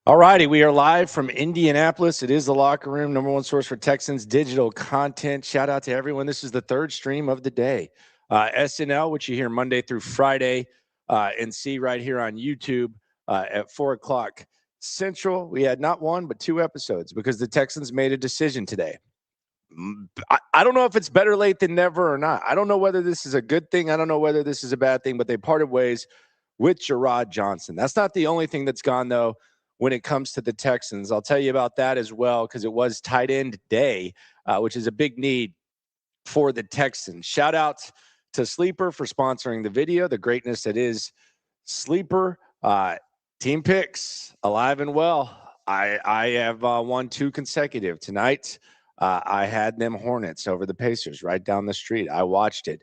All righty, we are live from Indianapolis. It is the Locker Room, number one source for Texans digital content. Shout out to everyone. This is the third stream of the day. SNL, which you hear Monday through Friday, and see right here on YouTube at 4 o'clock Central. We had not one, but two episodes because the Texans made a decision today. I don't know if it's better late than never or not. I don't know whether this is a good thing. I don't know whether this is a bad thing, but they parted ways with Gerrod Johnson. That's not the only thing that's gone, though, when it comes to the Texans. I'll tell you about that as well because it was tight end day, which is a big need for the Texans. Shout out to Sleeper for sponsoring the video, the greatness that is Sleeper. Team picks, alive and well. I have won two consecutive. Tonight, I had them Hornets over the Pacers right down the street. I watched it.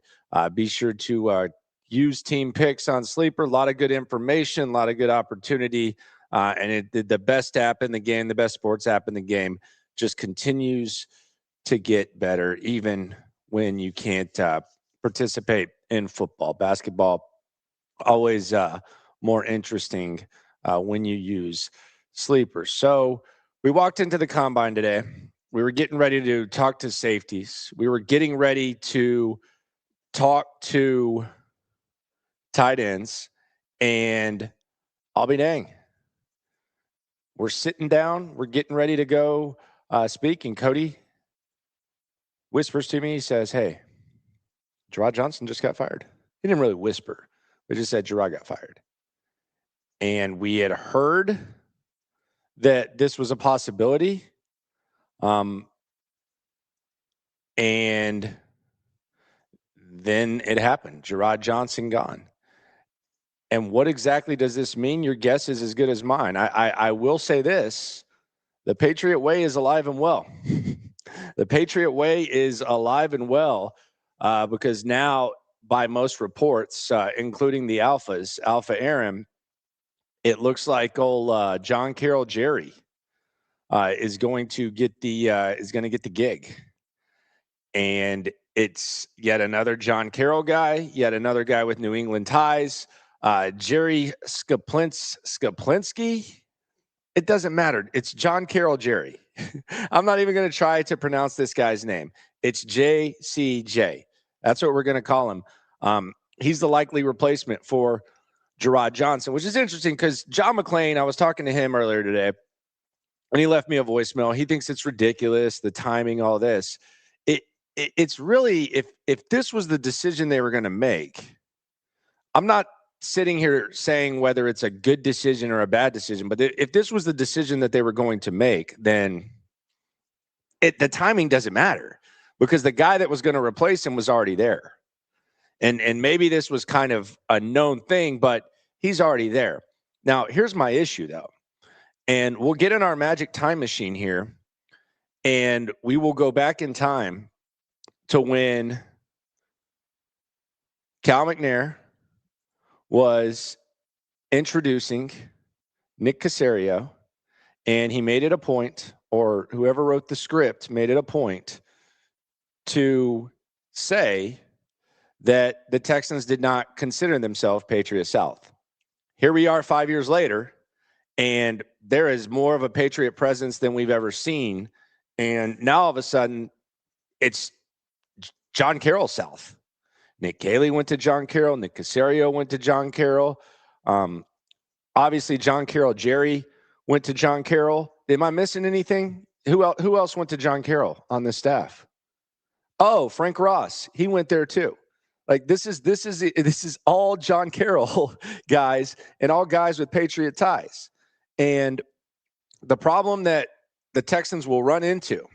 Be sure to use team picks on Sleeper. A lot of good information, a lot of good opportunity. And the best app in the game, the best sports app in the game, just continues to get better, even when you can't participate in football. Basketball, always more interesting when you use Sleeper. So we walked into the Combine today. We were getting ready to talk to safeties. We were getting ready to talk to tight ends. And I'll be dang. We're sitting down. We're getting ready to go speak. And Cody whispers to me. He says, "Hey, Gerrod Johnson just got fired." He didn't really whisper. He just said Gerrod got fired. And we had heard that this was a possibility. And then it happened. Gerrod Johnson gone. And what exactly does this mean? Your guess is as good as mine. I will say this. The Patriot Way is alive and well. The Patriot Way is alive and well because now, by most reports, including the Alphas, Alpha Aaron, it looks like old John Carroll Jerry is going to get the gig. And it's yet another John Carroll guy, yet another guy with New England ties. Jerry Skaplinsky. It doesn't matter. It's John Carroll Jerry. I'm not even going to try to pronounce this guy's name. It's JCJ. That's what we're going to call him. He's the likely replacement for Gerrod Johnson, which is interesting because John McClain, I was talking to him earlier today, and he left me a voicemail. He thinks it's ridiculous, the timing, all this. It's really, if this was the decision they were going to make, I'm not sitting here saying whether it's a good decision or a bad decision, but if this was the decision that they were going to make, then the timing doesn't matter because the guy that was going to replace him was already there. And maybe this was kind of a known thing, but he's already there. Now, here's my issue, though. And we'll get in our magic time machine here, and we will go back in time to when Cal McNair was introducing Nick Caserio, and he made it a point, or whoever wrote the script made it a point to say that the Texans did not consider themselves Patriot South. Here we are 5 years later, and there is more of a Patriot presence than we've ever seen. And now all of a sudden, it's John Carroll South. Nick Caley went to John Carroll. Nick Caserio went to John Carroll. Obviously, John Carroll Jerry went to John Carroll. Am I missing anything? Who else went to John Carroll on this staff? Oh, Frank Ross. He went there too. Like this is all John Carroll guys and all guys with Patriot ties. And the problem that the Texans will run into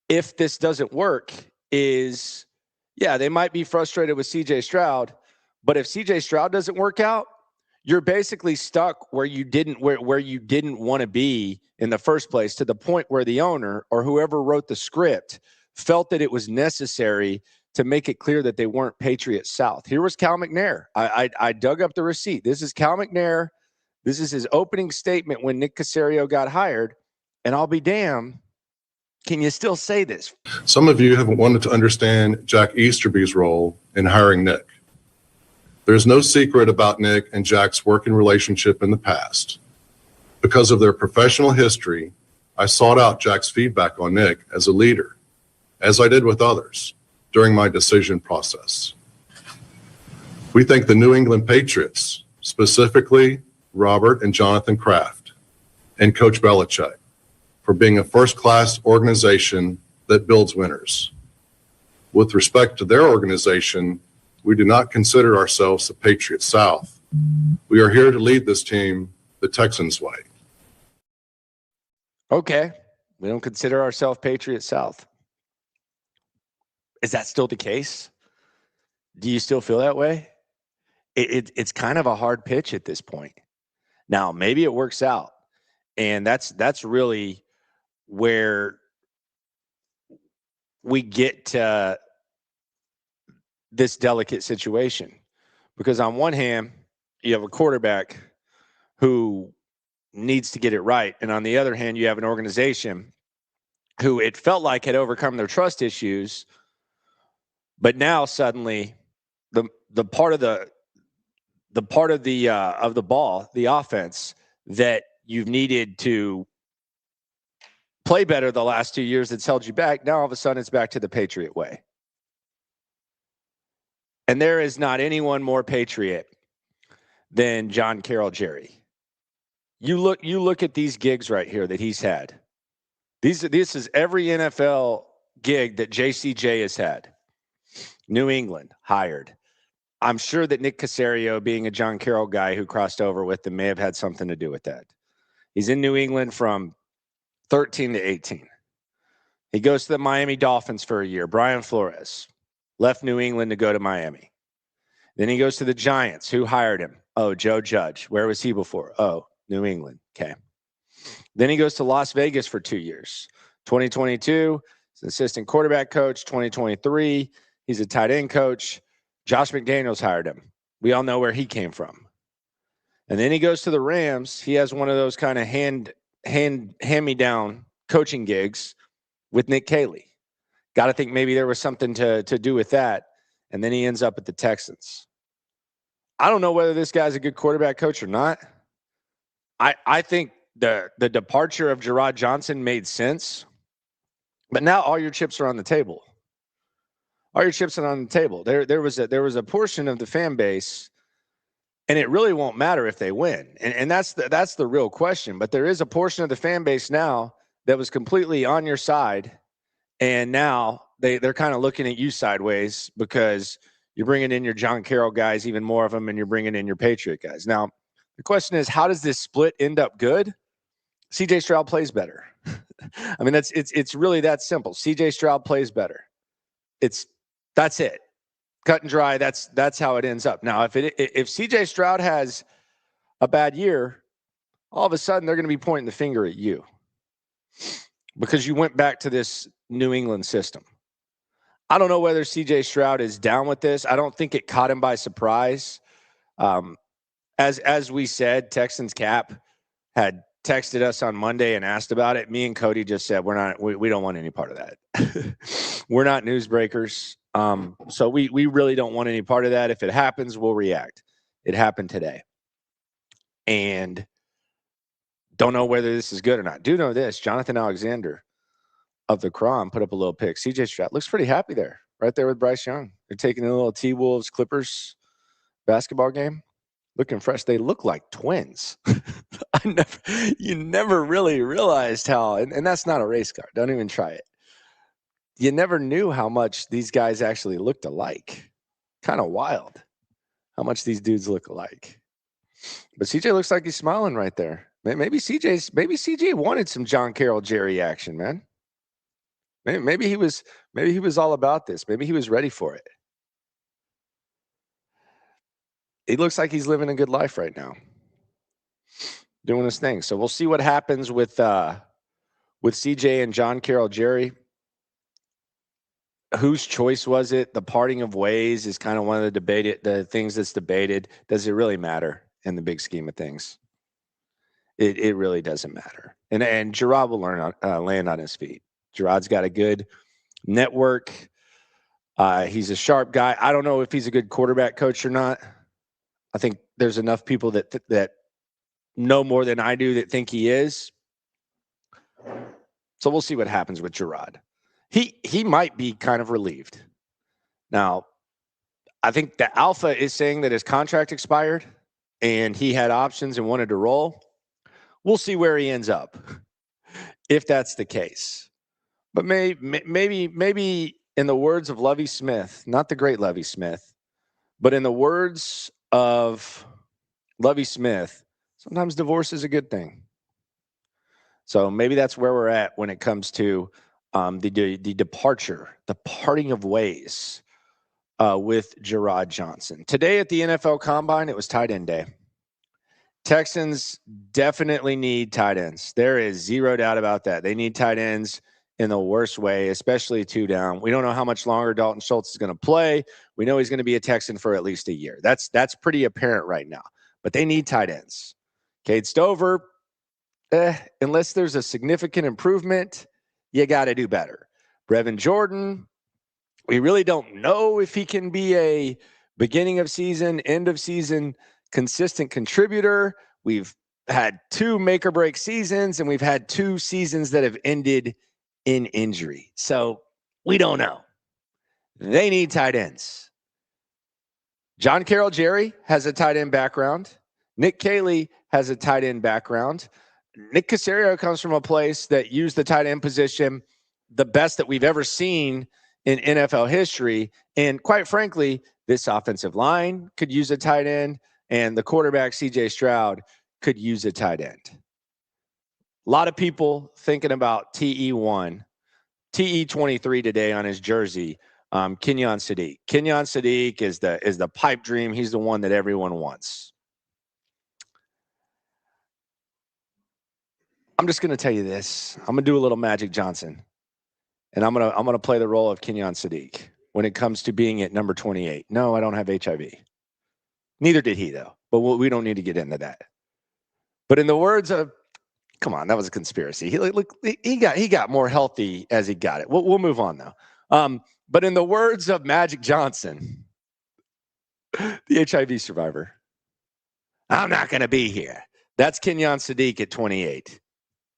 if this doesn't work is, yeah, they might be frustrated with CJ Stroud, but if CJ Stroud doesn't work out, you're basically stuck where you didn't want to be in the first place, to the point where the owner or whoever wrote the script felt that it was necessary to make it clear that they weren't Patriot South. Here was Cal McNair. I dug up the receipt. This is Cal McNair. This is his opening statement when Nick Caserio got hired. And I'll be damned, can you still say this? Some of you haven't wanted to understand Jack Easterby's role in hiring Nick. There's no secret about Nick and Jack's working relationship in the past. Because of their professional history, I sought out Jack's feedback on Nick as a leader, as I did with others, during my decision process. We thank the New England Patriots, specifically Robert and Jonathan Kraft, and Coach Belichick, for being a first-class organization that builds winners. With respect to their organization, we do not consider ourselves the Patriots South. We are here to lead this team the Texans way. Okay. We don't consider ourselves Patriots South. Is that still the case? Do you still feel that way? It's kind of a hard pitch at this point. Now, maybe it works out. And that's really where we get to this delicate situation. Because on one hand, you have a quarterback who needs to get it right. And on the other hand, you have an organization who it felt like had overcome their trust issues. But now suddenly the part of the ball, the offense that you've needed to play better the last 2 years that's held you back, now all of a sudden it's back to the Patriot way. And there is not anyone more Patriot than John Carroll Jerry. You look at these gigs right here that he's had. This is every NFL gig that JCJ has had. New England hired. I'm sure that Nick Caserio, being a John Carroll guy who crossed over with them, may have had something to do with that. He's in New England from 13 to 18. He goes to the Miami Dolphins for a year. Brian Flores left New England to go to Miami. Then he goes to the Giants. Who hired him? Oh, Joe Judge. Where was he before? Oh, New England. Okay. Then he goes to Las Vegas for 2 years. 2022, he's an assistant quarterback coach. 2023, he's a tight end coach. Josh McDaniels hired him. We all know where he came from. And then he goes to the Rams. He has one of those kind of hand-me-down coaching gigs with Nick Caley. Got to think maybe there was something to do with that. And then he ends up at the Texans. I don't know whether this guy's a good quarterback coach or not. I think the departure of Gerrod Johnson made sense. But now all your chips are on the table. All your chips are on the table. There was a portion of the fan base, and it really won't matter if they win. And that's the real question. But there is a portion of the fan base now that was completely on your side, and now they're kind of looking at you sideways because you're bringing in your John Carroll guys, even more of them, and you're bringing in your Patriot guys. Now, the question is, how does this split end up good? CJ Stroud plays better. I mean, it's really that simple. CJ Stroud plays better. That's it. Cut and dry. That's how it ends up. Now, if CJ Stroud has a bad year, all of a sudden they're going to be pointing the finger at you because you went back to this New England system. I don't know whether CJ Stroud is down with this. I don't think it caught him by surprise. As we said, Texans Cap had texted us on Monday and asked about it. Me and Cody just said we don't want any part of that. We're not newsbreakers. So we really don't want any part of that. If it happens, we'll react. It happened today. And don't know whether this is good or not. Do know this. Jonathan Alexander of the Crom put up a little pic. CJ Stroud looks pretty happy there, right there with Bryce Young. They're taking a little T-Wolves Clippers basketball game. Looking fresh. They look like twins. You never really realized how, and that's not a race car. Don't even try it. You never knew how much these guys actually looked alike. Kind of wild how much these dudes look alike. But CJ looks like he's smiling right there. Maybe CJ wanted some John Carroll Jerry action, man. Maybe he was all about this. Maybe he was ready for it. He looks like he's living a good life right now, doing his thing. So we'll see what happens with CJ and John Carroll Jerry. Whose choice was it? The parting of ways is kind of one of the things that's debated. Does it really matter in the big scheme of things? It really doesn't matter. And Gerrod will land on his feet. Gerrod's got a good network. He's a sharp guy. I don't know if he's a good quarterback coach or not. I think there's enough people that know more than I do that think he is. So we'll see what happens with Gerrod. He might be kind of relieved. Now, I think the Alpha is saying that his contract expired and he had options and wanted to roll. We'll see where he ends up if that's the case. But maybe in the words of Lovie Smith, not the great Lovie Smith, but in the words of Lovie Smith, sometimes divorce is a good thing. So maybe that's where we're at when it comes to the departure, the parting of ways with Gerrod Johnson. Today at the NFL Combine, it was tight end day. Texans definitely need tight ends. There is zero doubt about that. They need tight ends in the worst way, especially 2 down. We don't know how much longer Dalton Schultz is going to play. We know he's going to be a Texan for at least a year. That's pretty apparent right now. But they need tight ends. Cade Stover, unless there's a significant improvement, you got to do better. Brevin Jordan, we really don't know if he can be a beginning of season, end of season consistent contributor. We've had 2 make or break seasons, and we've had 2 seasons that have ended in injury. So we don't know. They need tight ends. John Carroll Jerry has a tight end background. Nick Caley has a tight end background. Nick Caserio comes from a place that used the tight end position the best that we've ever seen in NFL history. And quite frankly, this offensive line could use a tight end, and the quarterback, CJ Stroud, could use a tight end. A lot of people thinking about TE1, TE23 today on his jersey, Kenyon Sadiq. Kenyon Sadiq is the pipe dream. He's the one that everyone wants. I'm just going to tell you this. I'm going to do a little Magic Johnson, and I'm going to play the role of Kenyon Sadiq when it comes to being at number 28. No, I don't have HIV. Neither did he, though. But we don't need to get into that. But in the words of, come on, that was a conspiracy. He got more healthy as he got it. We'll move on now. But in the words of Magic Johnson, the HIV survivor, I'm not going to be here. That's Kenyon Sadiq at 28.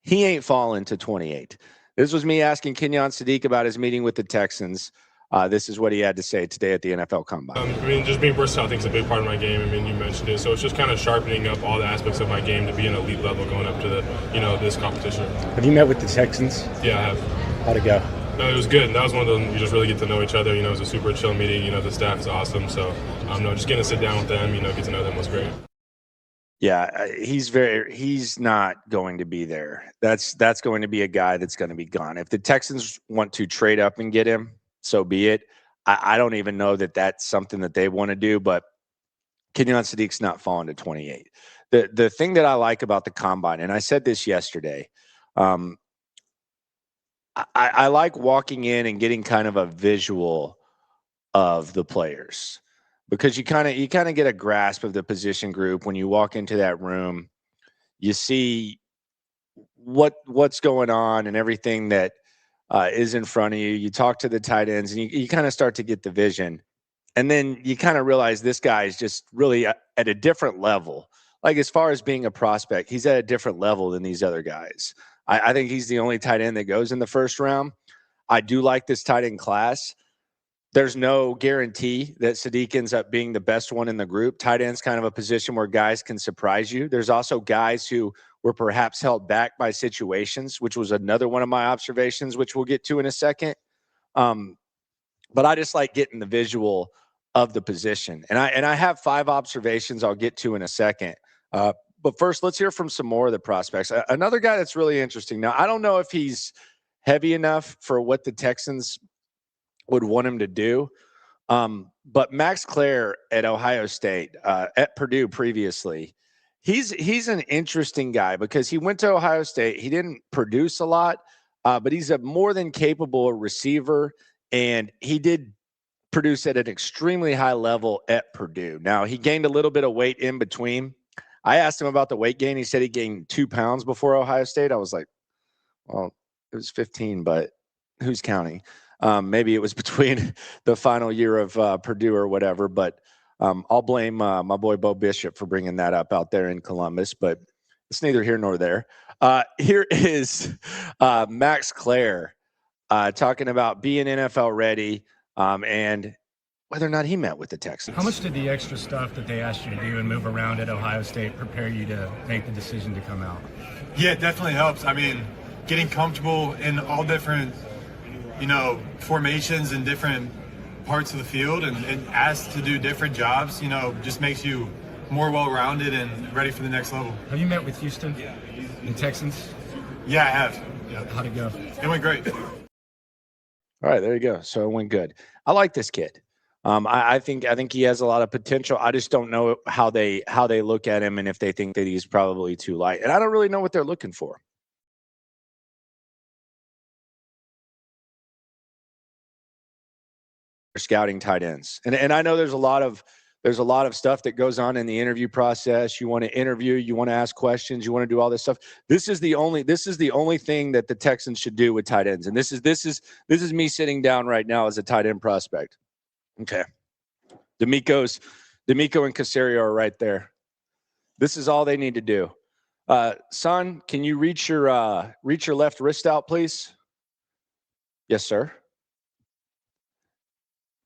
He ain't fallen to 28. This was me asking Kenyon Sadiq about his meeting with the Texans. This is what he had to say today at the NFL Combine. I mean, just being versatile, I think, is a big part of my game. I mean, you mentioned it. So it's just kind of sharpening up all the aspects of my game to be an elite level going up to the, this competition. Have you met with the Texans? Yeah, I have. How'd it go? No, it was good. And that was one of those, you just really get to know each other. It was a super chill meeting. The staff is awesome. So, just getting to sit down with them, get to know them was great. Yeah, he's not going to be there. That's going to be a guy that's going to be gone. If the Texans want to trade up and get him, so be it. I don't even know that that's something that they want to do, but Kenyon Sadiq's not falling to 28. The thing that I like about the Combine, and I said this yesterday, I like walking in and getting kind of a visual of the players, because you kind of get a grasp of the position group when you walk into that room. You see what's going on and everything that is in front of you. You talk to the tight ends, and you kind of start to get the vision. And then you kind of realize this guy is just really at a different level. Like, as far as being a prospect, he's at a different level than these other guys. I think he's the only tight end that goes in the first round. I do like this tight end class. There's no guarantee that Sadiq ends up being the best one in the group. Tight end's kind of a position where guys can surprise you. There's also guys who were perhaps held back by situations, which was another one of my observations, which we'll get to in a second. But I just like getting the visual of the position. And I have 5 observations I'll get to in a second. But first, let's hear from some more of the prospects. Another guy that's really interesting. Now, I don't know if he's heavy enough for what the Texans would want him to do. But Max Clare at Ohio State, at Purdue previously, he's an interesting guy because he went to Ohio State. He didn't produce a lot, but he's a more than capable receiver, and he did produce at an extremely high level at Purdue. Now, he gained a little bit of weight in between. I asked him about the weight gain. He said he gained 2 pounds before Ohio State. I was like, well, it was 15, but who's counting? Maybe it was between the final year of Purdue or whatever, but I'll blame my boy Bo Bishop for bringing that up out there in Columbus. But It's neither here nor there. Here is Max Clare talking about being NFL ready and whether or not he met with the Texans. How much did the extra stuff that they asked you to do and move around at Ohio State prepare you to make the decision to come out? Yeah, it definitely helps. I mean, getting comfortable in all different, formations and different parts of the field and asked to do different jobs, just makes you more well-rounded and ready for the next level. Have you met with Houston and Texans? Yeah, I have. Yeah. How'd it go? It went great. All right, there you go. So it went good. I like this kid. I think he has a lot of potential. I just don't know how they look at him and if they think that he's probably too light. And I don't really know what they're looking for. Scouting tight ends, and I know there's a lot of stuff that goes on in the interview process. You want to interview, you want to ask questions, you want to do all this stuff. This is the only thing that the Texans should do with tight ends. And this is me sitting down right now as a tight end prospect. Okay. D'Amico and Caserio are right there. This is all they need to do. Son, can you reach your left wrist out, please? Yes, sir.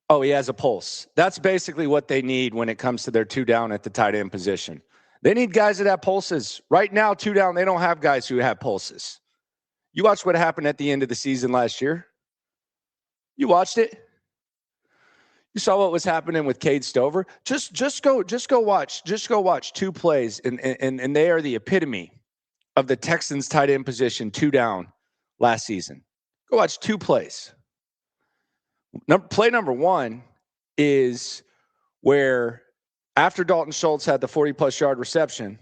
Oh, he has a pulse. That's basically what they need when it comes to their 2 down at the tight end position. They need guys that have pulses. Right now, 2 down, they don't have guys who have pulses. You watched what happened at the end of the season last year. You watched it. You saw what was happening with Cade Stover. Just go watch 2 plays, and they are the epitome of the Texans tight end position 2 down last season. Go watch 2 plays. Play number 1 is where after Dalton Schultz had the 40-plus yard reception,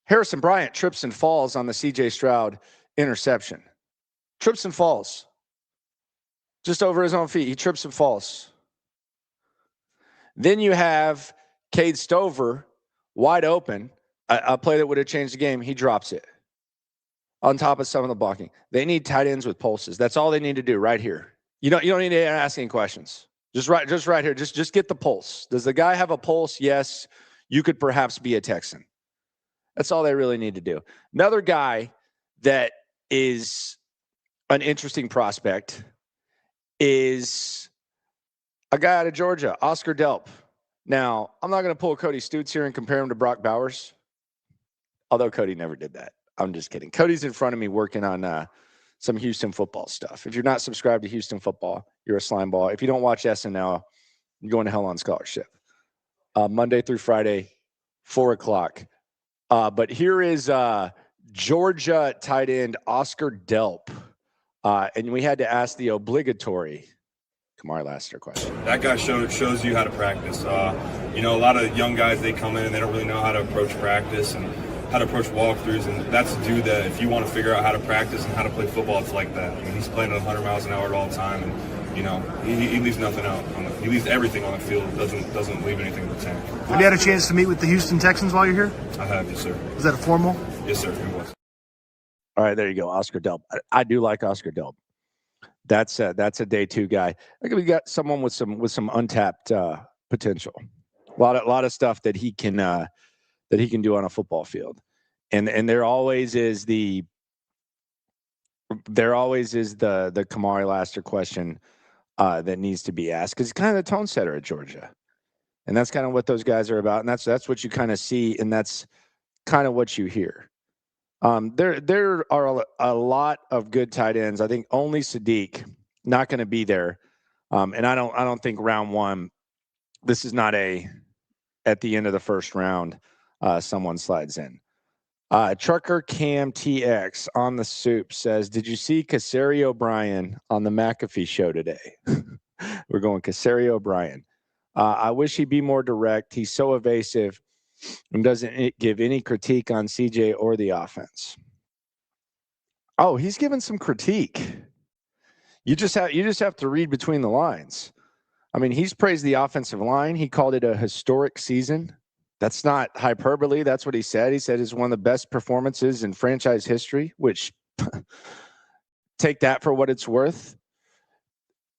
Harrison Bryant trips and falls on the CJ Stroud interception. Trips and falls. Just over his own feet. He trips and falls. Then you have Cade Stover wide open, a play that would have changed the game. He drops it on top of some of the blocking. They need tight ends with pulses. That's all they need to do right here. You don't need to ask any questions. Just right here. Just get the pulse. Does the guy have a pulse? Yes. You could perhaps be a Texan. That's all they really need to do. Another guy that is an interesting prospect is a guy out of Georgia, Oscar Delp. Now, I'm not going to pull Cody Stoots here and compare him to Brock Bowers, although Cody never did that. I'm just kidding. Cody's in front of me working on some Houston football stuff. If you're not subscribed to Houston football, you're a slime ball. If you don't watch SNL, you're going to hell on scholarship. Monday through Friday, 4:00. But here is Georgia tight end Oscar Delp. And we had to ask the obligatory Kamar Lassiter question. That guy shows you how to practice. A lot of young guys, they come in and they don't really know how to approach practice and how to approach walkthroughs, and that's a dude that if you want to figure out how to practice and how to play football, it's like that. I mean, he's playing at 100 miles an hour all the time, and he leaves nothing out. He leaves everything on the field. Doesn't leave anything in the tank. Have you had a chance to meet with the Houston Texans while you're here? I have, yes, sir. Was that a formal? Yes, sir. It was. All right, there you go, Oscar Delp. I do like Oscar Delp. That's a day 2 guy. I think we got someone with some untapped potential. A lot of stuff that he can do on a football field. And there always is the Kamari Lassiter question that needs to be asked, because he's kind of the tone setter at Georgia. And that's kind of what those guys are about. And that's what you kind of see, and that's kind of what you hear. There are a lot of good tight ends. I think only Sadiq not going to be there. And I don't think round 1, this is not at the end of the first round, someone slides in. Trucker Cam TX on the soup says, did you see Caserio O'Brien on the McAfee show today? We're going Caserio O'Brien. I wish he'd be more direct. He's so evasive and doesn't give any critique on CJ or the offense. Oh, he's given some critique. You just have to read between the lines. I mean, he's praised the offensive line. He called it a historic season. That's not hyperbole. That's what he said. He said it's one of the best performances in franchise history, which take that for what it's worth.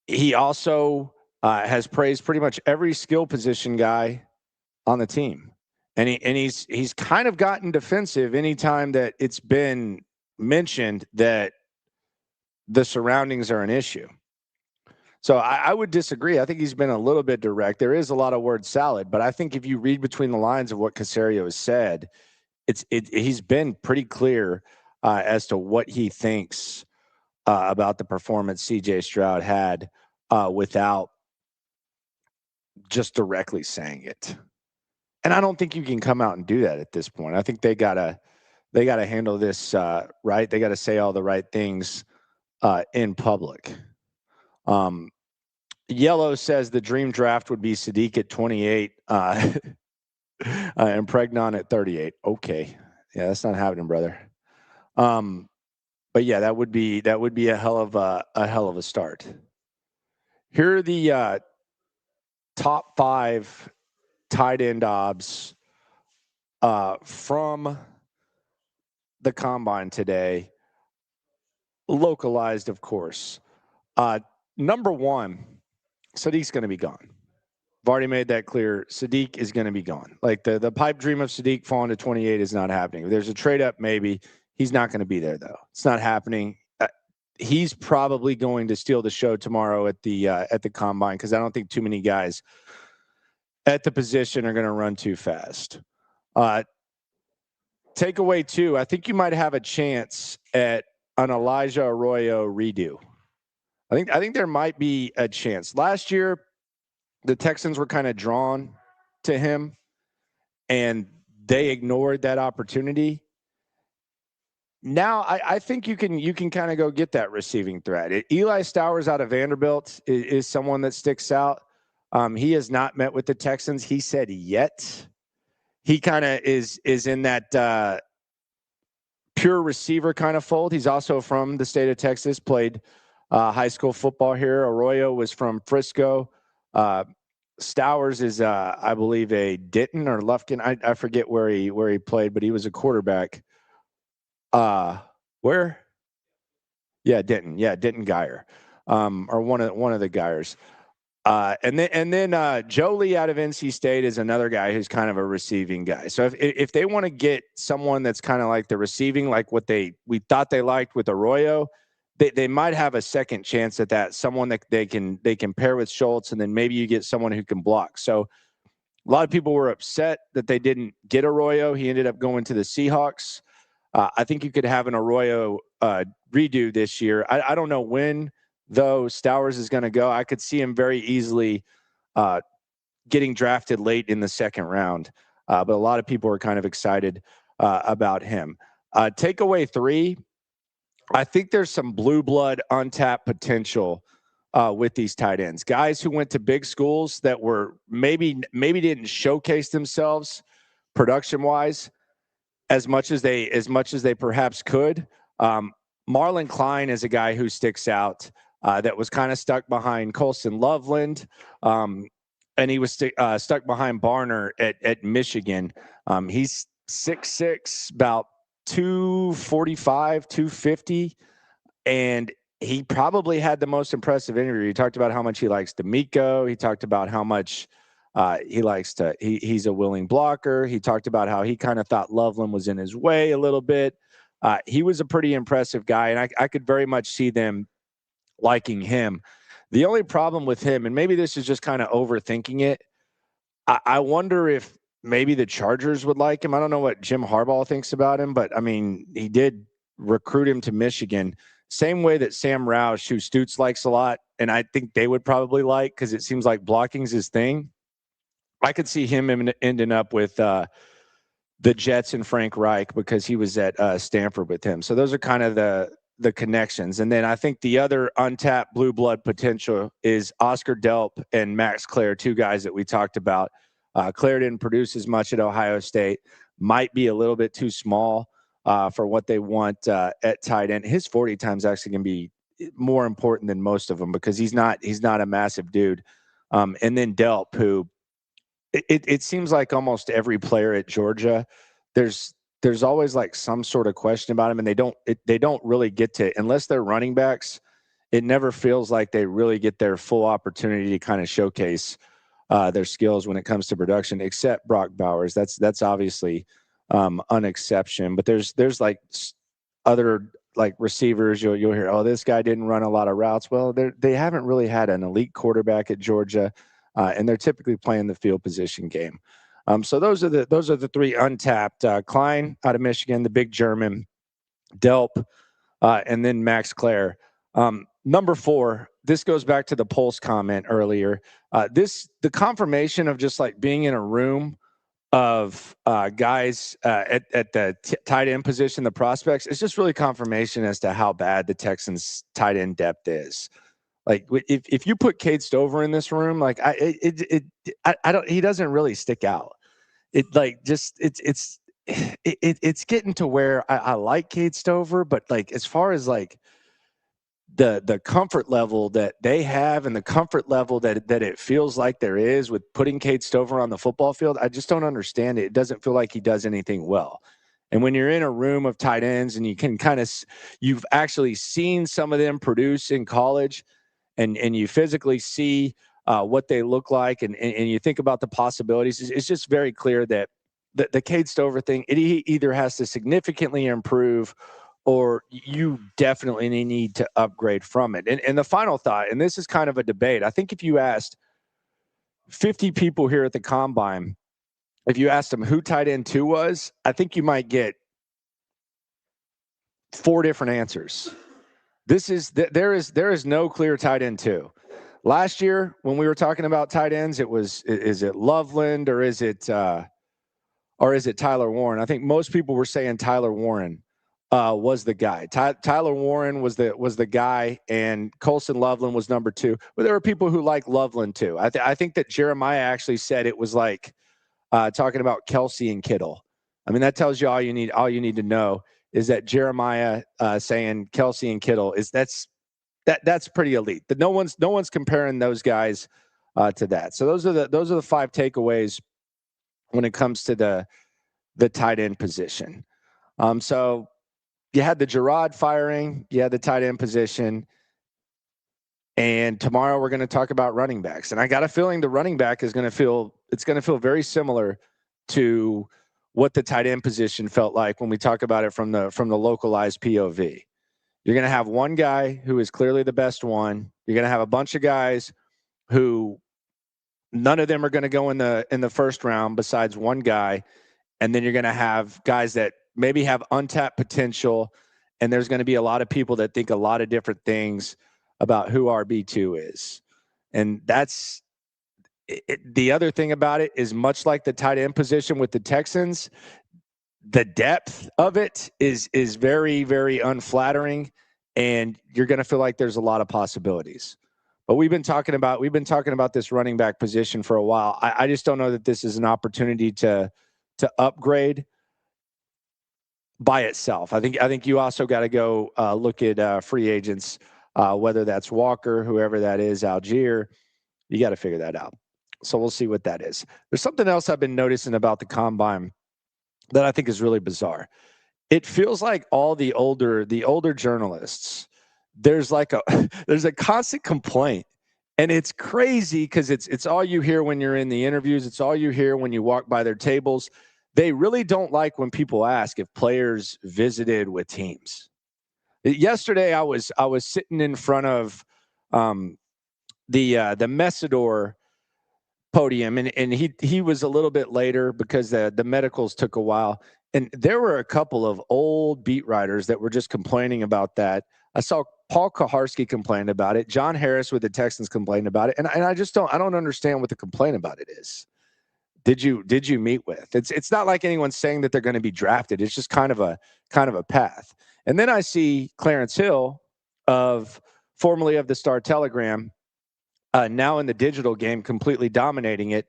He also has praised pretty much every skill position guy on the team. And he's kind of gotten defensive anytime that it's been mentioned that the surroundings are an issue. So I would disagree. I think he's been a little bit direct. There is a lot of word salad, but I think if you read between the lines of what Caserio has said, he's been pretty clear as to what he thinks about the performance CJ Stroud had without just directly saying it. And I don't think you can come out and do that at this point. I think they gotta handle this right. They gotta say all the right things in public. Yellow says the dream draft would be Sadiq at 28 and Pregnon at 38. Okay, yeah, that's not happening, brother. But yeah, that would be a hell of a start. Here are the top 5 tight end obs from the combine today, localized, of course. Number 1, Sadiq's going to be gone. I've already made that clear. Sadiq is going to be gone. Like the pipe dream of Sadiq falling to 28 is not happening. If there's a trade up, maybe. He's not going to be there, though. It's not happening. He's probably going to steal the show tomorrow at the combine because I don't think too many guys at the position are going to run too fast. Takeaway 2, I think you might have a chance at an Elijah Arroyo redo. I think there might be a chance. Last year, the Texans were kind of drawn to him, and they ignored that opportunity. Now, I think you can kind of go get that receiving threat. Eli Stowers out of Vanderbilt is someone that sticks out. He has not met with the Texans. He said yet. He kind of is in that pure receiver kind of fold. He's also from the state of Texas, played high school football here. Arroyo was from Frisco. Stowers is, I believe, a Denton or Lufkin. I forget where he played, but he was a quarterback. Where? Yeah, Denton. Yeah, Denton Geyer, or one of the Geyers. And then Joe Lee out of NC State is another guy who's kind of a receiving guy. So if they want to get someone that's kind of like the receiving, like what we thought they liked with Arroyo, they might have a second chance at that. Someone that they can pair with Schultz, and then maybe you get someone who can block. So a lot of people were upset that they didn't get Arroyo. He ended up going to the Seahawks. I think you could have an Arroyo redo this year. I don't know when, though, Stowers is going to go. I could see him very easily getting drafted late in the second round. But a lot of people are kind of excited about him. Takeaway 3, I think there's some blue blood untapped potential with these tight ends. Guys who went to big schools that were maybe didn't showcase themselves production-wise as much as they perhaps could. Marlon Klein is a guy who sticks out that was kind of stuck behind Colston Loveland, and he was stuck behind Barner at Michigan. He's 6'6", about 245, 250, and he probably had the most impressive interview. He talked about how much he likes D'Amico. He talked about how much he's a willing blocker. He talked about how he kind of thought Loveland was in his way a little bit. He was a pretty impressive guy, and I could very much see them liking him. The only problem with him, and maybe this is just kind of overthinking it, I wonder if maybe the Chargers would like him. I don't know what Jim Harbaugh thinks about him, but I mean, he did recruit him to Michigan. Same way that Sam Roush, who Stoots likes a lot, and I think they would probably like because it seems like blocking's his thing. I could see him ending up with the Jets and Frank Reich because he was at Stanford with him. So those are kind of the connections. And then I think the other untapped blue blood potential is Oscar Delp and Max Clare, 2 guys that we talked about. Clare didn't produce as much at Ohio State, might be a little bit too small for what they want at tight end. His 40 times actually can be more important than most of them because he's not a massive dude. And then Delp, who it seems like almost every player at Georgia, there's always like some sort of question about him, and they don't really get to, unless they're running backs, it never feels like they really get their full opportunity to kind of showcase their skills when it comes to production, except Brock Bowers. That's obviously an exception. But there's like other like receivers you'll hear, oh, this guy didn't run a lot of routes. Well, they haven't really had an elite quarterback at Georgia, and they're typically playing the field position game. So those are the three untapped. Klein out of Michigan, the big German, Delp, and then Max Clare. Number 4, this goes back to the Pulse comment earlier. The confirmation of just like being in a room of guys at the tight end position, the prospects, it's just really confirmation as to how bad the Texans tight end depth is. Like if you put Cade Stover in this room, like I don't, he doesn't really stick out. It like just it's getting to where I like Cade Stover, but like as far as like the comfort level that they have and the comfort level that it feels like there is with putting Cade Stover on the football field, I just don't understand it. It doesn't feel like he does anything well. And when you're in a room of tight ends and you can you've actually seen some of them produce in college and you physically see what they look like and you think about the possibilities, it's just very clear that the Cade Stover thing, it either has to significantly improve or you definitely need to upgrade from it. And the final thought, and this is kind of a debate. I think if you asked 50 people here at the Combine, if you asked them who tight end 2 was, I think you might get 4 different answers. There is no clear tight end 2. Last year, when we were talking about tight ends, is it Loveland or is it Tyler Warren? I think most people were saying Tyler Warren was the guy. Tyler Warren was the guy, and Colson Loveland was number 2. But there were people who like Loveland too. I think that Jeremiah actually said it was like talking about Kelsey and Kittle. I mean, that tells you all you need to know is that Jeremiah saying Kelsey and Kittle that's pretty elite. That no one's comparing those guys to that. So those are the 5 takeaways when it comes to the tight end position. So you had the Gerrod firing, you had the tight end position, and tomorrow we're going to talk about running backs. And I got a feeling the running back is going to feel very similar to what the tight end position felt like when we talk about it from the localized POV. You're going to have one guy who is clearly the best one. You're going to have a bunch of guys who none of them are going to go in the first round besides one guy. And then you're going to have guys that maybe have untapped potential. And there's going to be a lot of people that think a lot of different things about who RB2 is. And that's the other thing about it is much like the tight end position with the Texans, the depth of it is very, very unflattering. And you're going to feel like there's a lot of possibilities. But we've been talking about this running back position for a while. I just don't know that this is an opportunity to upgrade by itself. I think you also got to go look at free agents, whether that's Walker, whoever that is, Algier. You got to figure that out. So we'll see what that is. There's something else I've been noticing about the Combine that I think is really bizarre. It feels like all the older journalists, there's a constant complaint, and it's crazy because it's all you hear when you're in the interviews. It's all you hear when you walk by their tables. They really don't like when people ask if players visited with teams. Yesterday, I was sitting in front of the Messidor podium, and he was a little bit later because the medicals took a while. And there were a couple of old beat writers that were just complaining about that. I saw Paul Kaharski complain about it. John Harris with the Texans complained about it. And I don't understand what the complaint about it is. Did you meet with? It's not like anyone's saying that they're going to be drafted. It's just kind of a path. And then I see Clarence Hill formerly of the Star Telegram, now in the digital game, completely dominating it.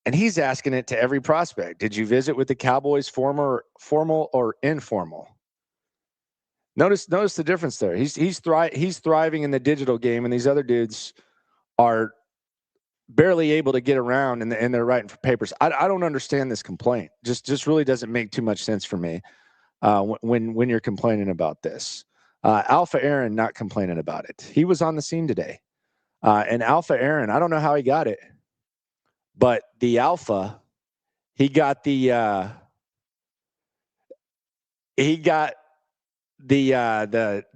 And he's asking it to every prospect. Did you visit with the Cowboys, formal or informal? Notice the difference there. He's thriving in the digital game, and these other dudes are barely able to get around, and they're writing for papers. I don't understand this complaint. Just really doesn't make too much sense for me when you're complaining about this. Alpha Aaron not complaining about it. He was on the scene today, and Alpha Aaron, I don't know how he got it. But the alpha, he got the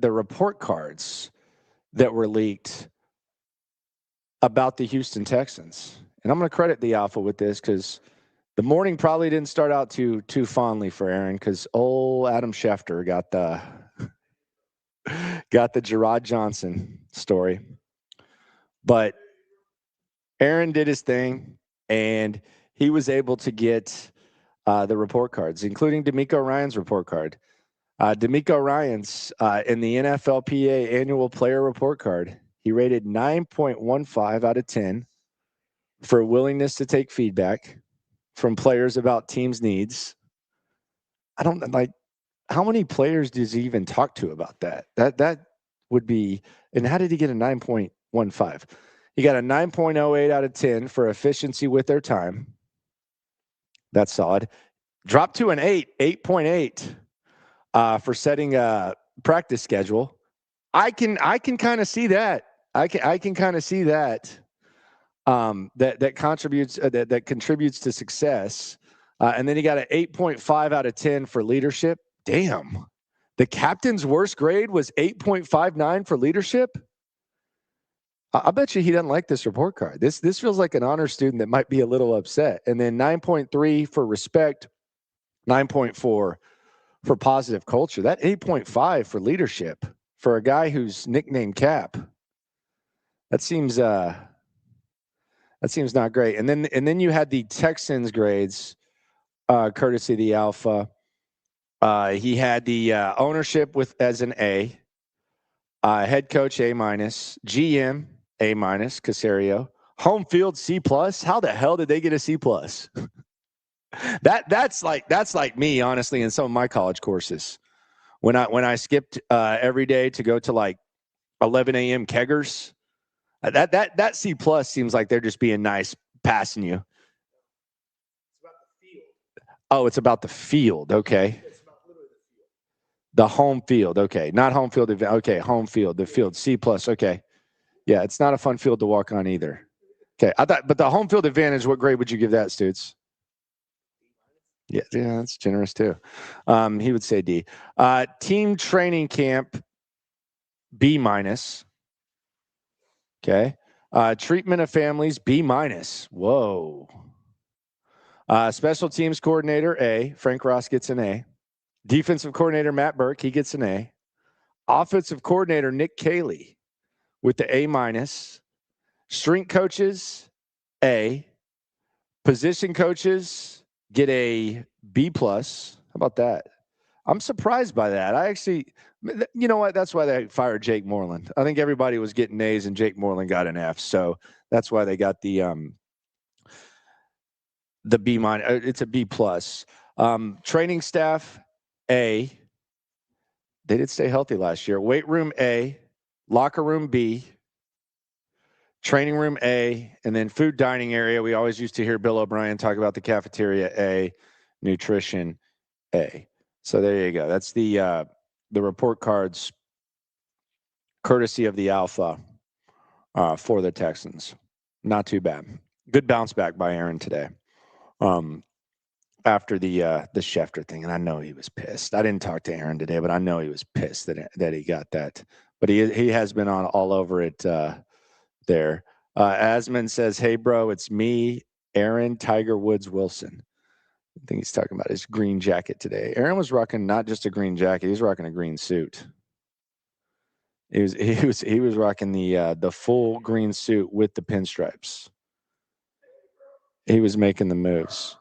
report cards that were leaked about the Houston Texans. And I'm going to credit the alpha with this because the morning probably didn't start out too fondly for Aaron, because old Adam Schefter got the Gerrod Johnson story. But Aaron did his thing, and he was able to get the report cards, including D'Amico Ryan's report card. D'Amico Ryan's in the NFLPA annual player report card, he rated 9.15 out of 10 for willingness to take feedback from players about teams' needs. I don't like, how many players does he even talk to about that? That would be, and how did he get a 9.15? He got a 9.08 out of 10 for efficiency with their time. That's solid. Dropped to an 8.8 for setting a practice schedule. I can kind of see that. I can kind of see that. That contributes to success. And then he got an 8.5 out of 10 for leadership. Damn. The captain's worst grade was 8.59 for leadership. I bet you he doesn't like this report card. This feels like an honor student that might be a little upset. And then 9.3 for respect, 9.4 for positive culture. That 8.5 for leadership for a guy who's nicknamed Cap. That seems not great. And then you had the Texans grades, courtesy of the Alpha. He had the ownership as an A, head coach A-, GM A-, Caserio, home field C+. How the hell did they get a C+? That's like me, honestly, in some of my college courses. When I skipped every day to go to like 11 a.m. keggers, that C+ seems like they're just being nice, passing you. Oh, it's about the field. Okay. The home field. Okay. Not home field event. Okay. Home field. The field. C+. Okay. Yeah. It's not a fun field to walk on either. Okay. But the home field advantage, what grade would you give that, Stoots? Yeah. That's generous too. He would say D. Team training camp, B-. Okay. Treatment of families, B-. Whoa. Special teams coordinator, A. Frank Ross gets an A. Defensive coordinator, Matt Burke, he gets an A. Offensive coordinator, Nick Caley with the A-. Strength coaches, A. Position coaches get a B+. How about that? I'm surprised by that. I actually, you know what? That's why they fired Jake Moreland. I think everybody was getting A's and Jake Moreland got an F. So that's why they got the B-. It's a B+. Training staff, A. They did stay healthy last year. Weight room, A. Locker room, B. Training room, A. And then food dining area. We always used to hear Bill O'Brien talk about the cafeteria, A. Nutrition, A. So there you go. That's the report cards courtesy of the Alpha for the Texans. Not too bad. Good bounce back by Aaron today. After the Schefter thing, and I know he was pissed. I didn't talk to Aaron today, but I know he was pissed that he got that. But he has been on all over it there. Asman says, "Hey, bro, it's me, Aaron Tiger Woods Wilson." I think he's talking about his green jacket today. Aaron was rocking not just a green jacket; he was rocking a green suit. He was rocking the full green suit with the pinstripes. He was making the moves.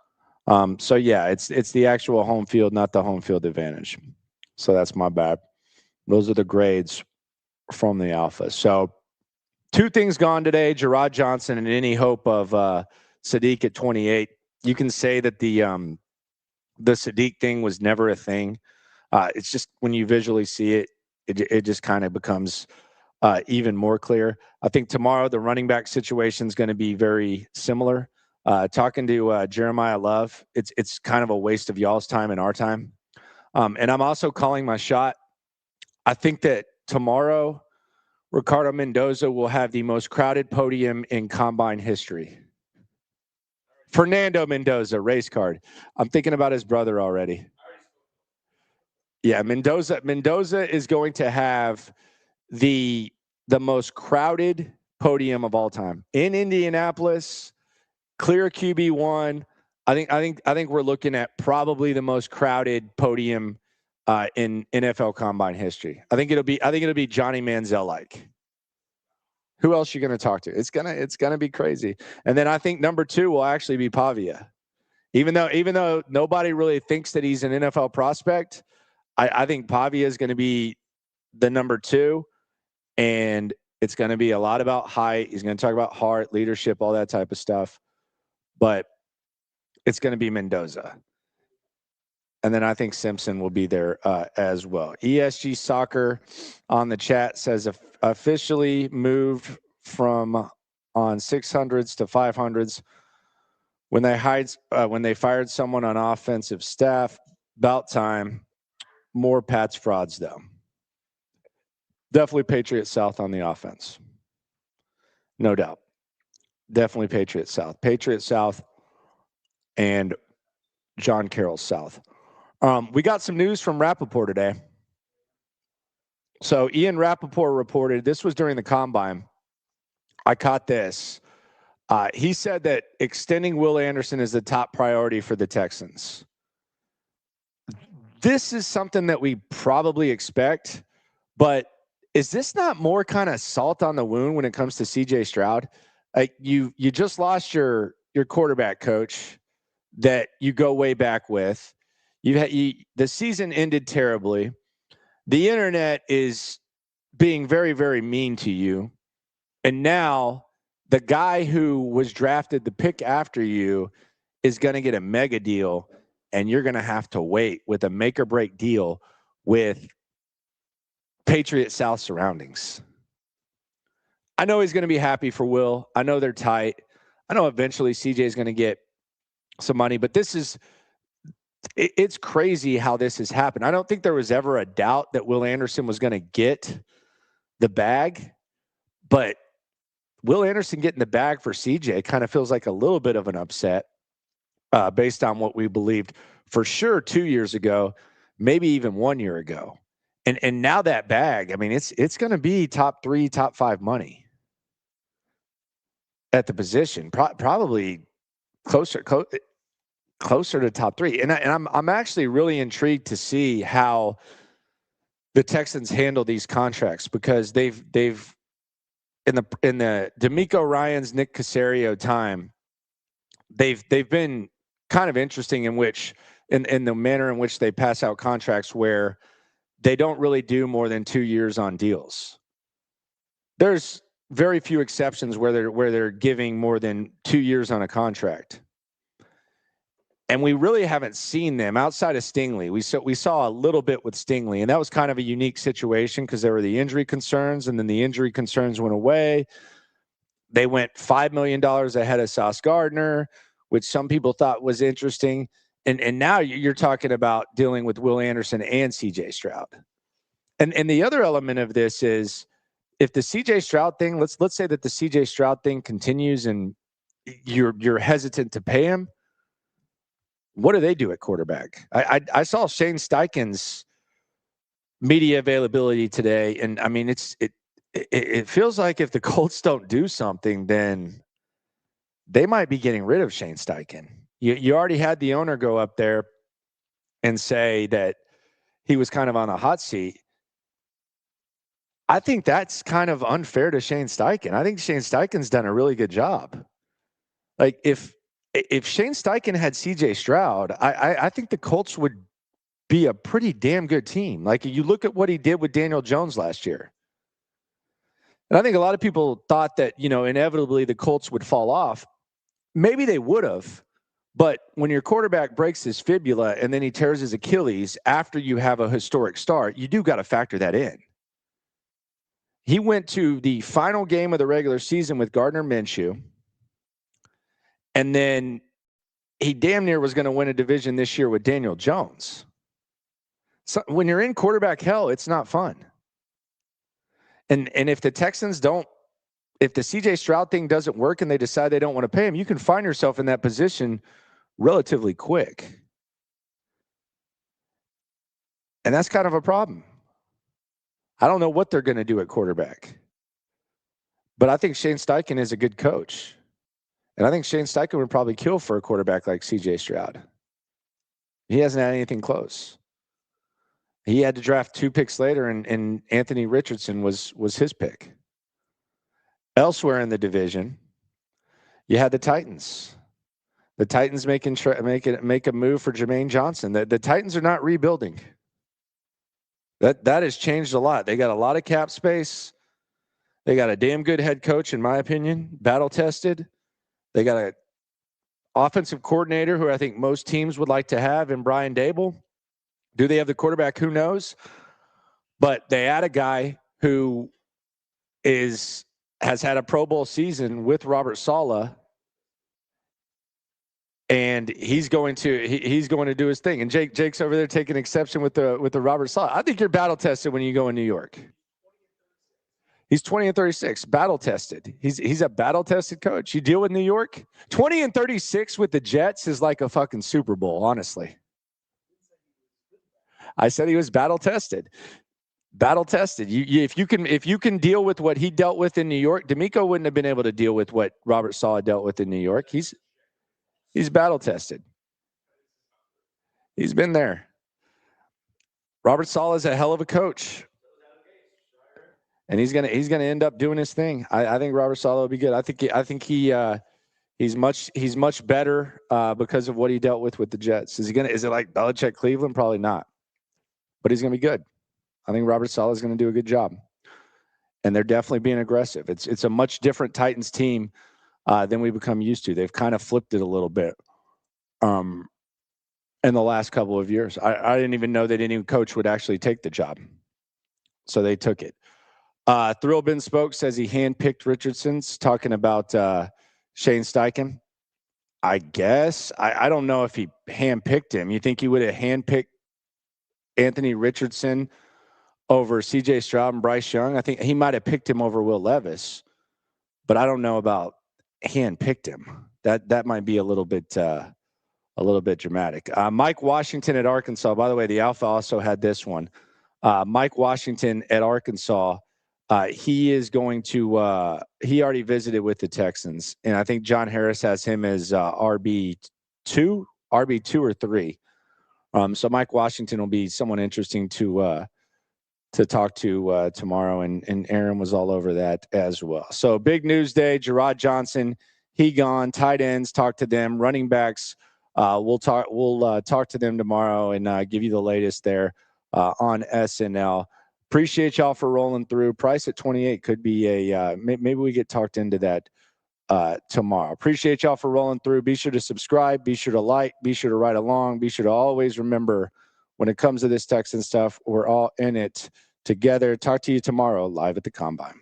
So yeah, it's the actual home field, not the home field advantage. So that's my bad. Those are the grades from the Alpha. So 2 things gone today: Gerrod Johnson and any hope of Sadiq at 28. You can say that the Sadiq thing was never a thing. It's just when you visually see it, it just kind of becomes even more clear. I think tomorrow the running back situation is going to be very similar. Talking to Jeremiah Love, it's kind of a waste of y'all's time and our time. And I'm also calling my shot. I think that tomorrow, Ricardo Mendoza will have the most crowded podium in Combine history. Fernando Mendoza, race card. I'm thinking about his brother already. Yeah, Mendoza is going to have the most crowded podium of all time in Indianapolis. Clear QB1. I think we're looking at probably the most crowded podium in NFL Combine history. I think it'll be Johnny Manziel like. Who else you going to talk to? It's gonna be crazy. And then I think number 2 will actually be Pavia. Even though nobody really thinks that he's an NFL prospect, I think Pavia is going to be the number 2, and it's going to be a lot about height. He's going to talk about heart, leadership, all that type of stuff. But it's going to be Mendoza. And then I think Simpson will be there as well. ESG Soccer on the chat says officially moved from on 600s to 500s when they fired someone on offensive staff. About time. More Pats frauds though. Definitely Patriot South on the offense. No doubt. Definitely Patriot South. Patriot South and John Carroll South. We got some news from Rappaport today. So Ian Rappaport reported, this was during the Combine. I caught this. He said that extending Will Anderson is the top priority for the Texans. This is something that we probably expect, but is this not more kind of salt on the wound when it comes to CJ Stroud? Like you just lost your quarterback coach that you go way back with. The season ended terribly. The internet is being very, very mean to you. And now the guy who was drafted the pick after you is going to get a mega deal, and you're going to have to wait with a make or break deal with Patriot South surroundings. I know he's going to be happy for Will. I know they're tight. I know eventually CJ is going to get some money, but it's crazy how this has happened. I don't think there was ever a doubt that Will Anderson was going to get the bag, but Will Anderson getting the bag for CJ kind of feels like a little bit of an upset based on what we believed for sure 2 years ago, maybe even 1 year ago. And now that bag, I mean, it's going to be top 3, top 5 money at the position, probably closer to top 3. And I'm actually really intrigued to see how the Texans handle these contracts, because they've in the D'Amico Ryans, Nick Caserio time, they've been kind of interesting in the manner in which they pass out contracts where they don't really do more than 2 years on deals. There's very few exceptions where they're giving more than 2 years on a contract. And we really haven't seen them outside of Stingley. We saw a little bit with Stingley, and that was kind of a unique situation because there were the injury concerns, and then the injury concerns went away. They went $5 million ahead of Sauce Gardner, which some people thought was interesting. And now you're talking about dealing with Will Anderson and CJ Stroud. And the other element of this is, if the CJ Stroud thing, let's say that the CJ Stroud thing continues and you're hesitant to pay him, what do they do at quarterback? I saw Shane Steichen's media availability today, and I mean it feels like if the Colts don't do something, then they might be getting rid of Shane Steichen. You already had the owner go up there and say that he was kind of on a hot seat. I think that's kind of unfair to Shane Steichen. I think Shane Steichen's done a really good job. Like if Shane Steichen had CJ Stroud, I think the Colts would be a pretty damn good team. Like you look at what he did with Daniel Jones last year. And I think a lot of people thought that, inevitably the Colts would fall off. Maybe they would have. But when your quarterback breaks his fibula and then he tears his Achilles after you have a historic start, you do got to factor that in. He went to the final game of the regular season with Gardner Minshew, and then he damn near was going to win a division this year with Daniel Jones. So when you're in quarterback hell, it's not fun. And if the Texans don't if the CJ Stroud thing doesn't work and they decide they don't want to pay him, you can find yourself in that position relatively quick. And that's kind of a problem. I don't know what they're going to do at quarterback. But I think Shane Steichen is a good coach. And I think Shane Steichen would probably kill for a quarterback like CJ Stroud. He hasn't had anything close. He had to draft 2 picks later, and Anthony Richardson was his pick. Elsewhere in the division, you had the Titans. The Titans make a move for Jermaine Johnson. The Titans are not rebuilding. That has changed a lot. They got a lot of cap space. They got a damn good head coach, in my opinion, battle tested. They got an offensive coordinator who I think most teams would like to have in Brian Dable. Do they have the quarterback? Who knows? But they add a guy who has had a Pro Bowl season with Robert Saleh, and he's going to do his thing. And Jake's over there taking exception with the Robert Saleh. I think you're battle tested when you go in New York. He's 20-36, battle tested. He's a battle tested coach. You deal with New York. 20-36 with the Jets is like a fucking Super Bowl, honestly. I said he was battle tested. Battle tested. If you can deal with what he dealt with in New York, D'Amico wouldn't have been able to deal with what Robert Saleh dealt with in New York. He's battle tested. He's been there. Robert Saleh is a hell of a coach. And he's gonna end up doing his thing. I think Robert Saleh will be good. I think he's much better because of what he dealt with the Jets. Is it like Belichick Cleveland? Probably not. But he's gonna be good. I think Robert Saleh is gonna do a good job. And they're definitely being aggressive. It's a much different Titans team than we become used to. They've kind of flipped it a little bit in the last couple of years. I didn't even know that any coach would actually take the job. So they took it. Thrill Ben Spoke says he handpicked Richardson's, talking about Shane Steichen. I guess. I don't know if he handpicked him. You think he would have handpicked Anthony Richardson over CJ Stroud and Bryce Young? I think he might have picked him over Will Levis, but I don't know about handpicked him. That might be a little bit dramatic. Mike Washington at Arkansas. By the way, the Alpha also had this one. Mike Washington at Arkansas. He is going to he already visited with the Texans, and I think John Harris has him as RB2 or 3. So Mike Washington will be someone interesting to talk to tomorrow, and Aaron was all over that as well. So big news day. Gerrod Johnson, he gone. Tight ends, talk to them. Running backs, we'll talk to them tomorrow and give you the latest there on SNL. Appreciate y'all for rolling through. Price at 28 could be maybe we get talked into that tomorrow. Appreciate y'all for rolling through. Be sure to subscribe. Be sure to like. Be sure to ride along. Be sure to always remember, when it comes to this Texan stuff, we're all in it together. Talk to you tomorrow live at the Combine.